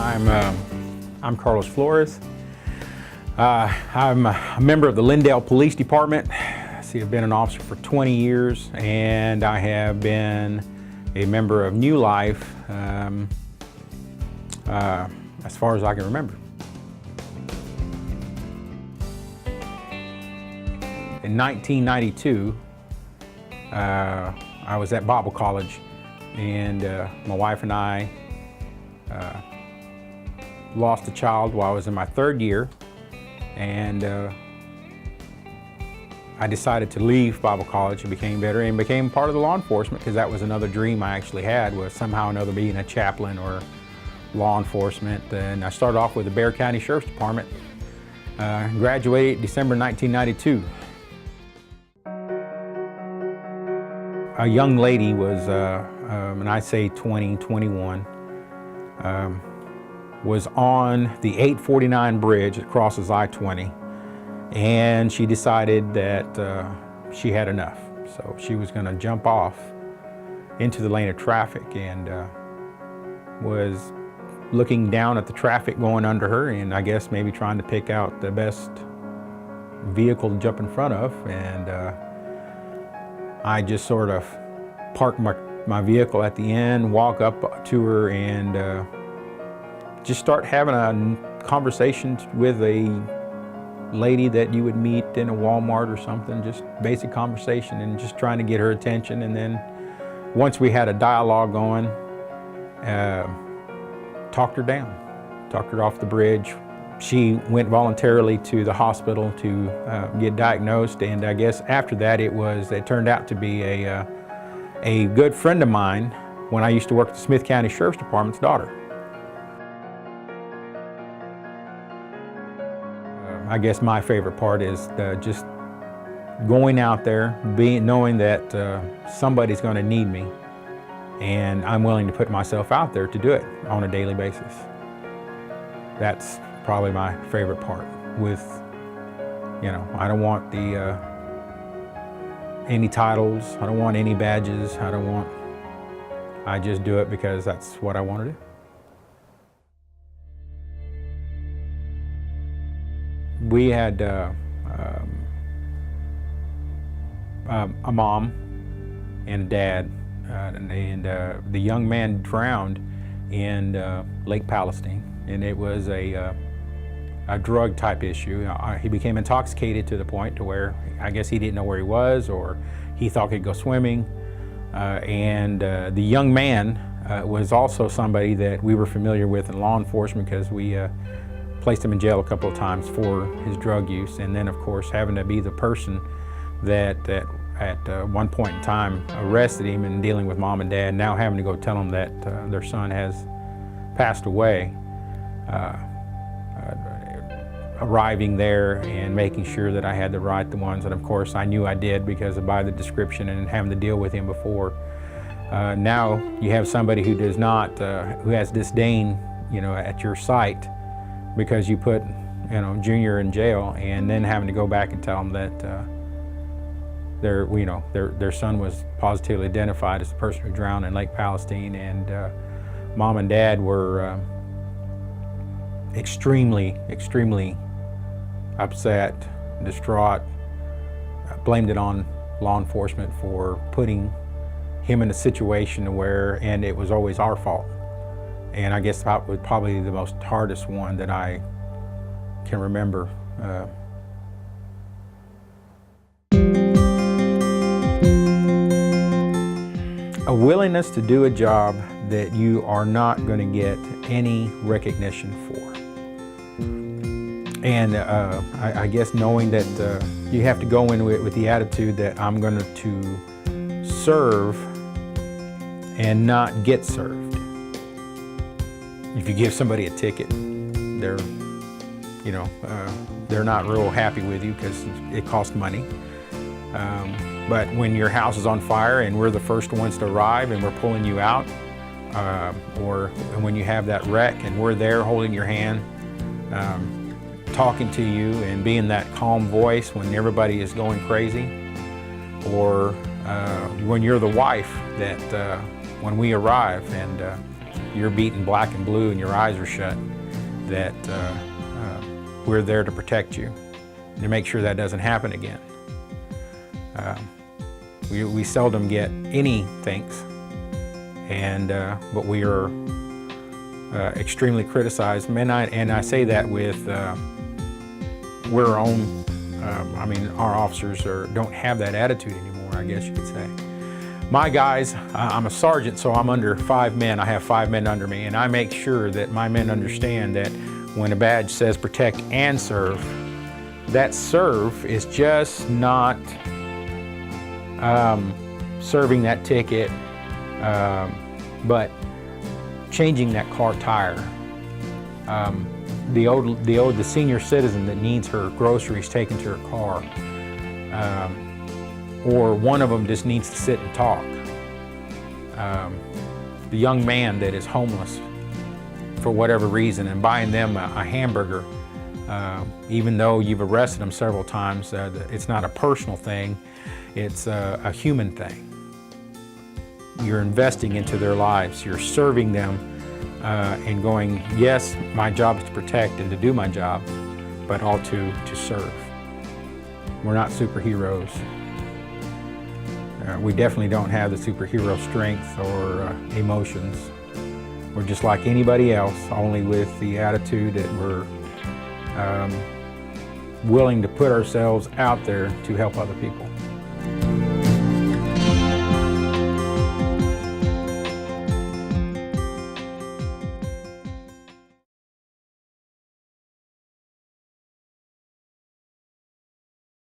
I'm Carlos Flores. I'm a member of the Lindale Police Department. I've been an officer for 20 years, and I have been a member of New Life as far as I can remember. In 1992, I was at Bible College, and my wife and I lost a child while I was in my third year, and I decided to leave Bible College and became part of the law enforcement, because that was another dream I actually had, was somehow or another being a chaplain or law enforcement. And I started off with the Bexar County Sheriff's Department, graduated December 1992. A young lady was, and I say 20, 21, was on the 849 bridge that crosses I-20, and she decided that she had enough. So she was going to jump off into the lane of traffic, and was looking down at the traffic going under her, and I guess maybe trying to pick out the best vehicle to jump in front of. And I just sort of parked my vehicle at the end, walk up to her, and just start having a conversation with a lady that you would meet in a Walmart or something, just basic conversation, and just trying to get her attention. And then once we had a dialogue going, talked her down, talked her off the bridge. She went voluntarily to the hospital to get diagnosed, and I guess after that it turned out to be a good friend of mine when I used to work at the Smith County Sheriff's Department's daughter. I guess my favorite part is just going out there, knowing that somebody's going to need me, and I'm willing to put myself out there to do it on a daily basis. That's probably my favorite part. I don't want any titles, I don't want any badges, I just do it because that's what I want to do. We had a mom and a dad, and the young man drowned in Lake Palestine, and it was a drug type issue. He became intoxicated to the point to where I guess he didn't know where he was, or he thought he'd go swimming. And the young man was also somebody that we were familiar with in law enforcement, because we placed him in jail a couple of times for his drug use. And then, of course, having to be the person that at one point in time arrested him, and dealing with mom and dad, now having to go tell them that their son has passed away. Arriving there and making sure that I had the ones, and of course I knew I did because of by the description and having to deal with him before. Now you have somebody who does not, who has disdain, at your site, because you put, Junior in jail, and then having to go back and tell them that their son was positively identified as the person who drowned in Lake Palestine, and mom and dad were extremely upset, distraught, blamed it on law enforcement for putting him in a situation and it was always our fault. And I guess that was probably the most hardest one that I can remember. A willingness to do a job that you are not going to get any recognition for. And I guess knowing that you have to go in with the attitude that I'm going to serve and not get served. If you give somebody a ticket, they're not real happy with you because it costs money. But when your house is on fire and we're the first ones to arrive and we're pulling you out, or when you have that wreck and we're there holding your hand, talking to you and being that calm voice when everybody is going crazy, or when you're the wife that when we arrive and you're beaten black and blue and your eyes are shut, that we're there to protect you, to make sure that doesn't happen again. We seldom get any thanks, but we are extremely criticized. And I say that with we're our own. I mean, our officers don't have that attitude anymore, I guess you could say. My guys, I'm a sergeant, so I'm under 5 men. I have 5 men under me, and I make sure that my men understand that when a badge says protect and serve, that serve is just not serving that ticket, but changing that car tire. The senior citizen that needs her groceries taken to her car, or one of them just needs to sit and talk. The young man that is homeless for whatever reason, and buying them a hamburger, even though you've arrested them several times, it's not a personal thing, it's a human thing. You're investing into their lives, you're serving them, and going, yes, my job is to protect and to do my job, but also to serve. We're not superheroes. We definitely don't have the superhero strength or emotions. We're just like anybody else, only with the attitude that we're willing to put ourselves out there to help other people.